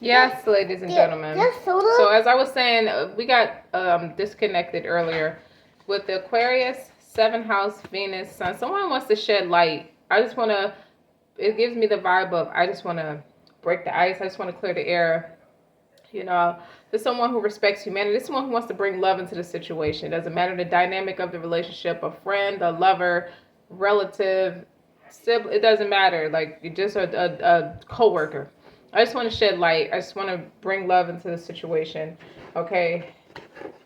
Yes, ladies and gentlemen. So as I was saying, we got disconnected earlier with the Aquarius, 7th house, Venus, Sun. Someone wants to shed light. I just want to, it gives me the vibe of, I just want to break the ice. I just want to clear the air. You know, there's someone who respects humanity. There's someone who wants to bring love into the situation. It doesn't matter the dynamic of the relationship, a friend, a lover, relative, sibling, it doesn't matter. Like, you're just a co-worker. I just want to shed light. I just want to bring love into the situation. Okay.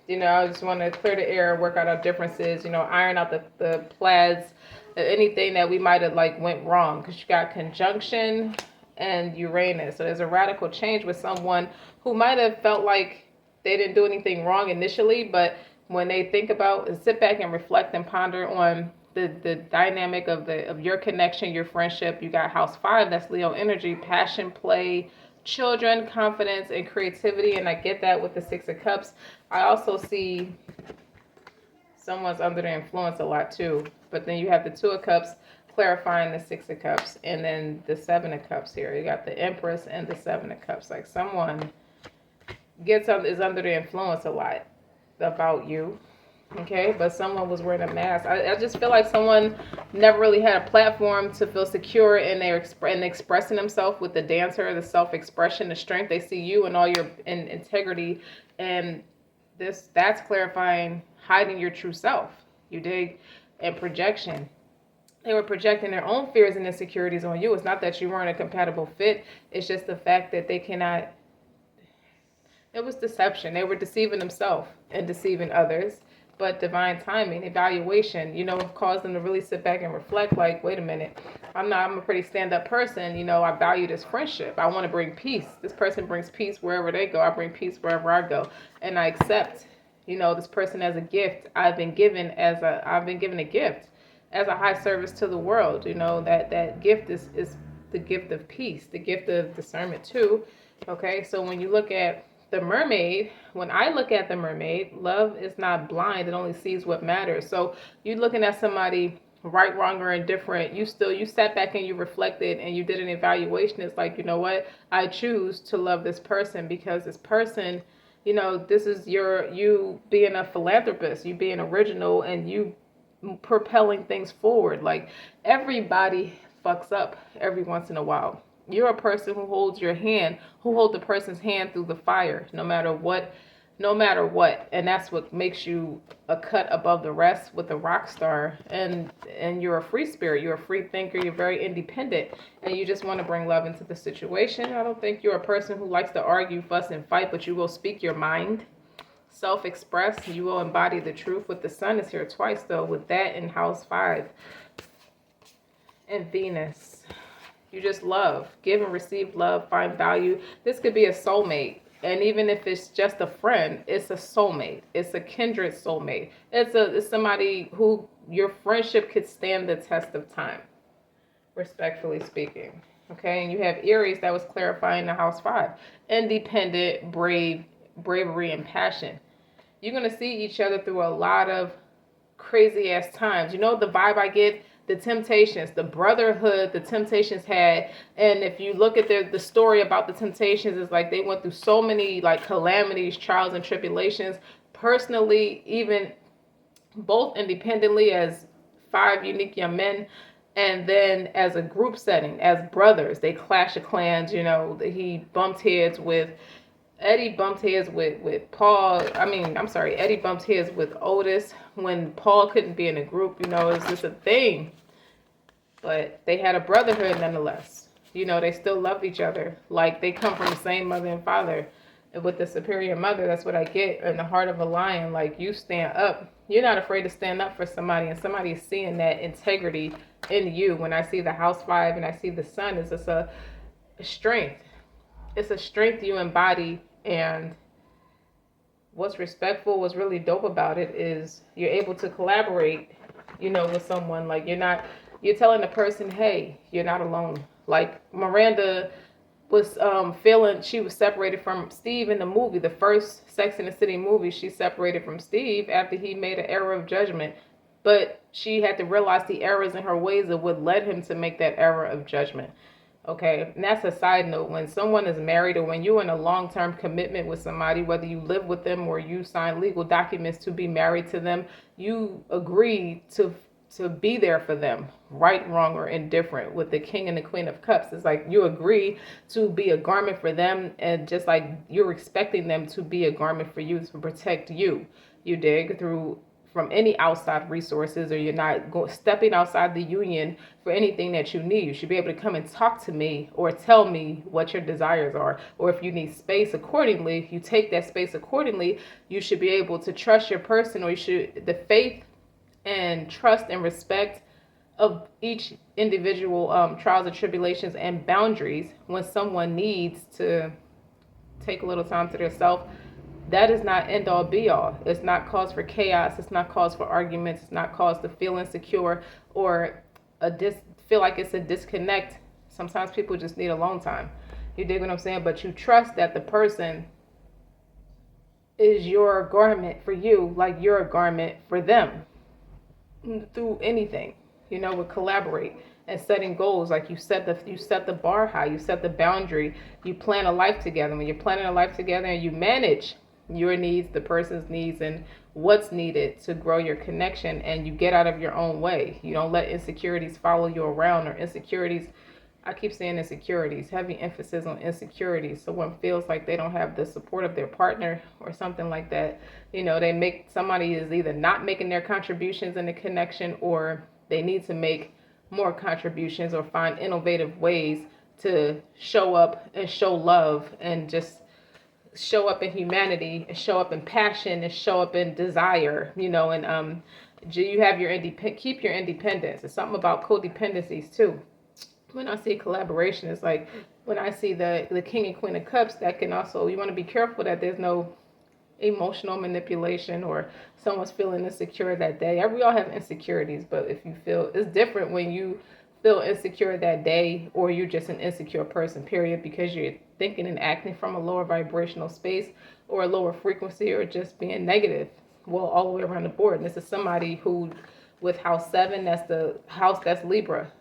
You know, I just want to clear the air, work out our differences, you know, iron out the plaids, anything that we might have like went wrong. Because you got conjunction and Uranus. So there's a radical change with someone who might have felt like they didn't do anything wrong initially, but when they think about and sit back and reflect and ponder on the dynamic of your connection, your friendship, you got house 5, that's Leo energy, passion, play, children, confidence, and creativity. And I get that with the 6 of Cups. I also see someone's under the influence a lot too. But then you have the 2 of Cups clarifying the 6 of Cups, and then the 7 of Cups here. You got the Empress and the 7 of Cups. Like, someone is under the influence a lot about you. Okay, but someone was wearing a mask. I just feel like someone never really had a platform to feel secure in their expressing themselves with the dancer, the self-expression, the strength. They see you and all your integrity, and that's clarifying hiding your true self. You dig? And projection. They were projecting their own fears and insecurities on you. It's not that you weren't a compatible fit. It's just the fact that they cannot. It was deception. They were deceiving themselves and deceiving others. But divine timing, evaluation, you know, caused them to really sit back and reflect like, wait a minute, I'm a pretty stand-up person. You know, I value this friendship. I want to bring peace. This person brings peace wherever they go. I bring peace wherever I go. And I accept, you know, this person as a gift. I've been given a gift as a high service to the world. You know, that gift is the gift of peace, the gift of discernment too. Okay, so when you look at the mermaid, when I look at the mermaid, love is not blind. It only sees what matters. So you're looking at somebody right, wrong, or indifferent. You sat back and you reflected and you did an evaluation. It's like, you know what? I choose to love this person because this person, you know, this is you being a philanthropist, you being original, and you propelling things forward. Like, everybody fucks up every once in a while. You're a person who holds the person's hand through the fire, no matter what. And that's what makes you a cut above the rest with a rock star. And you're a free spirit. You're a free thinker. You're very independent. And you just want to bring love into the situation. I don't think you're a person who likes to argue, fuss, and fight, but you will speak your mind. Self-express. You will embody the truth. With the sun is here twice, though, with that in house 5. And Venus. You just love, give and receive love, find value. This could be a soulmate. And even if it's just a friend, it's a soulmate. It's a kindred soulmate. It's somebody who your friendship could stand the test of time, respectfully speaking. Okay, and you have Aries that was clarifying the house 5. Independent, bravery, and passion. You're going to see each other through a lot of crazy ass times. You know the vibe I get? The Temptations, the brotherhood the Temptations had. And if you look at the story about the Temptations, it's like they went through so many like calamities, trials, and tribulations. Personally, even both independently as 5 unique young men, and then as a group setting, as brothers, they clash of clans. You know, Eddie bumped heads with Paul. Eddie bumped heads with Otis when Paul couldn't be in a group. You know, it's just a thing. But they had a brotherhood nonetheless. You know, they still loved each other. Like, they come from the same mother and father. And with the superior mother, that's what I get in the heart of a lion. Like, you stand up. You're not afraid to stand up for somebody. And somebody is seeing that integrity in you. When I see the house 5 and I see the sun, it's just a strength. It's a strength you embody. And what's respectful, what's really dope about it is you're able to collaborate, you know, with someone. Like, you're telling the person, hey, you're not alone. Like, Miranda was feeling she was separated from Steve in the movie, the first Sex and the City movie. She separated from Steve after he made an error of judgment. But she had to realize the errors in her ways that would led him to make that error of judgment. Okay, and that's a side note. When someone is married or when you're in a long-term commitment with somebody, whether you live with them or you sign legal documents to be married to them, you agree to be there for them, right, wrong, or indifferent. With the King and the Queen of Cups, it's like you agree to be a garment for them, and just like you're expecting them to be a garment for you to protect you. You dig? Through from any outside resources, or you're not stepping outside the union for anything that you need. You should be able to come and talk to me or tell me what your desires are. Or if you need space accordingly, you take that space accordingly. You should be able to trust your person, or you should, the faith and trust and respect of each individual trials and tribulations and boundaries. When someone needs to take a little time to themselves, that is not end all be all. It's not cause for chaos. It's not cause for arguments. It's not cause to feel insecure or feel like it's a disconnect. Sometimes people just need alone time. You dig what I'm saying? But you trust that the person is your garment for you, like you're a garment for them through anything. We collaborate and setting goals. Like you set the bar high. You set the boundary. You plan a life together. When you're planning a life together and you manage your needs, the person's needs, and what's needed to grow your connection, and you get out of your own way. You don't let insecurities follow you around, or insecurities, I keep saying insecurities, heavy emphasis on insecurities. Someone feels like they don't have the support of their partner or something like that. Somebody is either not making their contributions in the connection, or they need to make more contributions or find innovative ways to show up and show love, and just show up in humanity, and show up in passion, and show up in desire, and you have keep your independence. It's something about codependencies too. When I see collaboration, it's like when I see the King and Queen of Cups, that can also, you want to be careful that there's no emotional manipulation or someone's feeling insecure that day. We all have insecurities, but if you feel, it's different when you feel insecure that day, or you're just an insecure person, period, because you're thinking and acting from a lower vibrational space or a lower frequency, or just being negative. Well, all the way around the board. And this is somebody who, with house 7, that's the house that's Libra.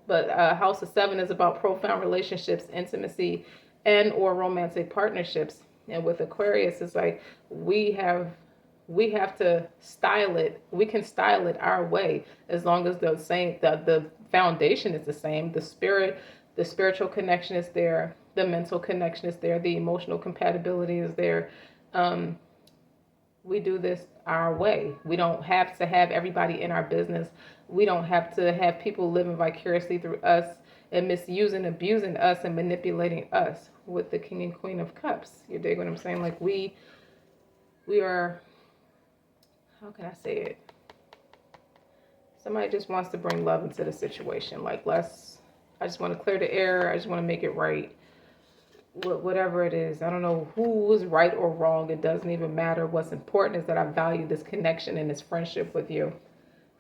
But house of 7 is about profound relationships, intimacy, and or romantic partnerships. And with Aquarius, it's like we have to style it. We can style it our way, as long as the foundation is the same. The spiritual connection is there. The mental connection is there. The emotional compatibility is there. We do this our way. We don't have to have everybody in our business. We don't have to have people living vicariously through us and misusing, abusing us, and manipulating us. With the King and Queen of Cups, you dig what I'm saying? Like we are, how can I say it? Somebody just wants to bring love into the situation. Like I just want to clear the air. I just want to make it right. Whatever it is, I don't know who is right or wrong. It doesn't even matter. What's important is that I value this connection and this friendship with you.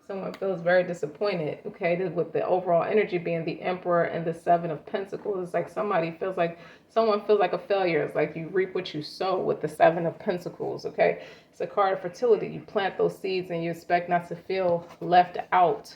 Someone feels very disappointed, okay, with the overall energy being the Emperor and the 7 of Pentacles. It's like someone feels like a failure. It's like you reap what you sow with the 7 of Pentacles, okay? It's a card of fertility. You plant those seeds and you expect not to feel left out.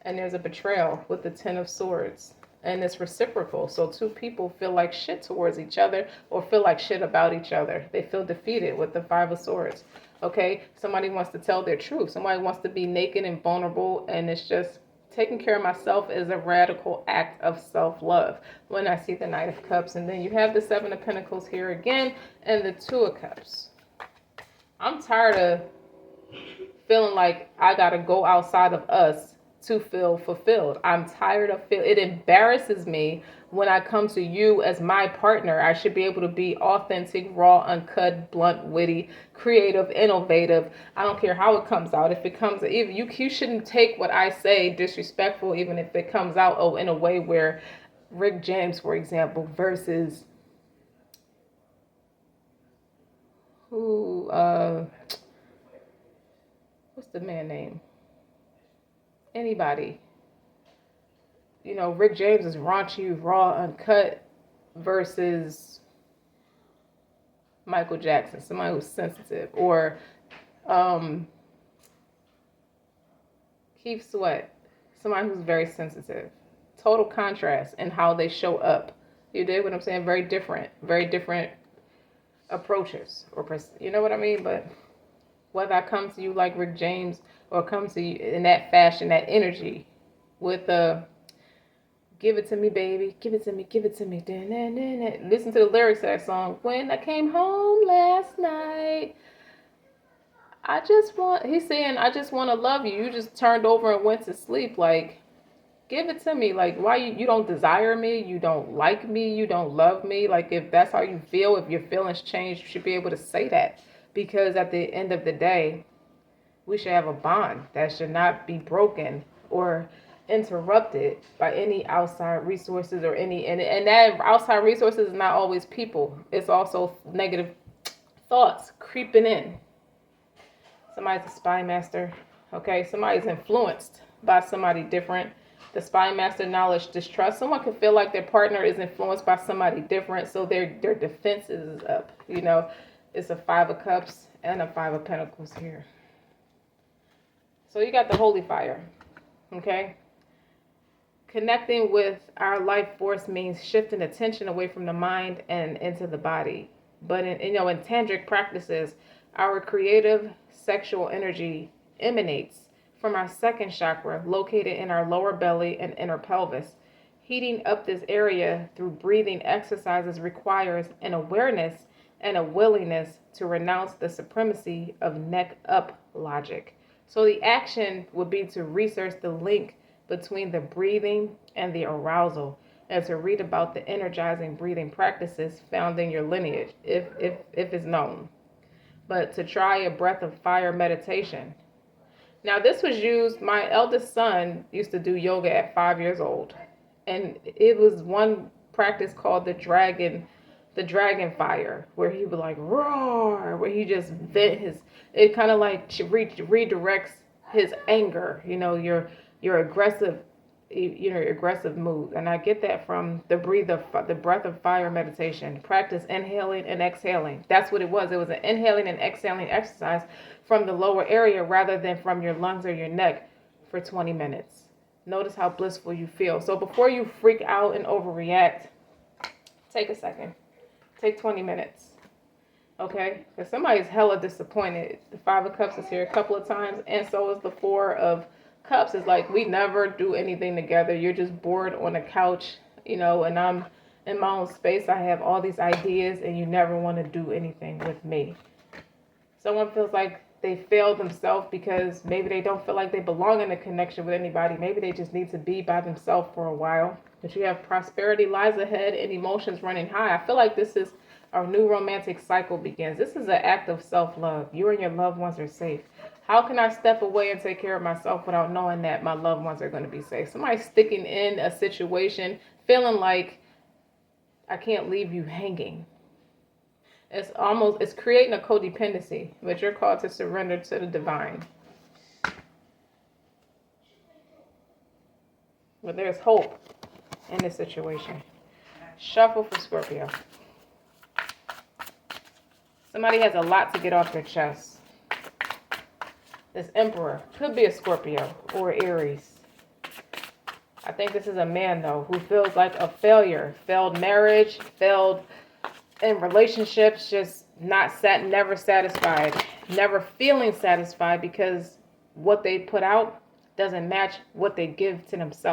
And there's a betrayal with the 10 of Swords. And it's reciprocal. So two people feel like shit towards each other, or feel like shit about each other. They feel defeated with the 5 of Swords. Okay, somebody wants to tell their truth. Somebody wants to be naked and vulnerable, and it's just taking care of myself is a radical act of self-love. When I see the Knight of Cups, and then you have the 7 of Pentacles here again, and the 2 of Cups. I'm tired of feeling like I gotta go outside of us to feel fulfilled. I'm tired of it embarrasses me when I come to you as my partner. I should be able to be authentic, raw, uncut, blunt, witty, creative, innovative. I don't care how it comes out. If it comes, even you shouldn't take what I say disrespectful, even if it comes out in a way where Rick James, for example, versus what's the man name? Anybody. Rick James is raunchy, raw, uncut, versus Michael Jackson, somebody who's sensitive, or Keith Sweat, somebody who's very sensitive, total contrast in how they show up. You dig what I'm saying? Very different approaches, or you know what I mean? But whether I come to you like Rick James or come to you in that fashion, that energy with give it to me, baby, give it to me, give it to me. Listen to the lyrics of that song. When I came home last night, he's saying, I just want to love you. You just turned over and went to sleep. Like, give it to me. Like, why you don't desire me? You don't like me? You don't love me? Like, if that's how you feel, if your feelings change, you should be able to say that. Because at the end of the day, we should have a bond that should not be broken or interrupted by any outside resources or and that outside resources is not always people. It's also negative thoughts creeping in. Somebody's a spy master. Okay, somebody's influenced by somebody different. The spy master, knowledge, distrust. Someone can feel like their partner is influenced by somebody different, so their defenses is up. You know, it's a 5 of Cups and a 5 of Pentacles here. So you got the holy fire. Okay. Connecting with our life force means shifting attention away from the mind and into the body. But in tantric practices, our creative sexual energy emanates from our second chakra, located in our lower belly and inner pelvis. Heating up this area through breathing exercises requires an awareness and a willingness to renounce the supremacy of neck up logic. So the action would be to research the link between the breathing and the arousal, and to read about the energizing breathing practices found in your lineage, if it's known. But to try a breath of fire meditation. Now, this was used, my eldest son used to do yoga at 5 years old. And it was one practice called the dragon fire, where he would like roar, where he just vent it kind of like redirects his anger, your aggressive, your aggressive mood. And I get that from the breath of fire meditation. Practice inhaling and exhaling. That's what it was. It was an inhaling and exhaling exercise from the lower area rather than from your lungs or your neck for 20 minutes. Notice how blissful you feel. So before you freak out and overreact, take a second. Take 20 minutes. Okay? Because somebody's hella disappointed. The 5 of Cups is here a couple of times, and so is the 4 of Cups. It's like we never do anything together. You're just bored on the couch, and I'm in my own space. I have all these ideas, and you never want to do anything with me. Someone feels like they failed themselves because maybe they don't feel like they belong in a connection with anybody. Maybe they just need to be by themselves for a while. But you have prosperity lies ahead and emotions running high. I feel like this is our new romantic cycle begins. This is an act of self-love. You and your loved ones are safe. How can I step away and take care of myself without knowing that my loved ones are going to be safe? Somebody's sticking in a situation, feeling like I can't leave you hanging. It's creating a codependency, but you're called to surrender to the divine. But there's hope in this situation. Shuffle for Scorpio. Somebody has a lot to get off their chest. This Emperor could be a Scorpio or Aries. I think this is a man, though, who feels like a failure. Failed marriage, failed in relationships, just never satisfied, never feeling satisfied because what they put out doesn't match what they give to themselves.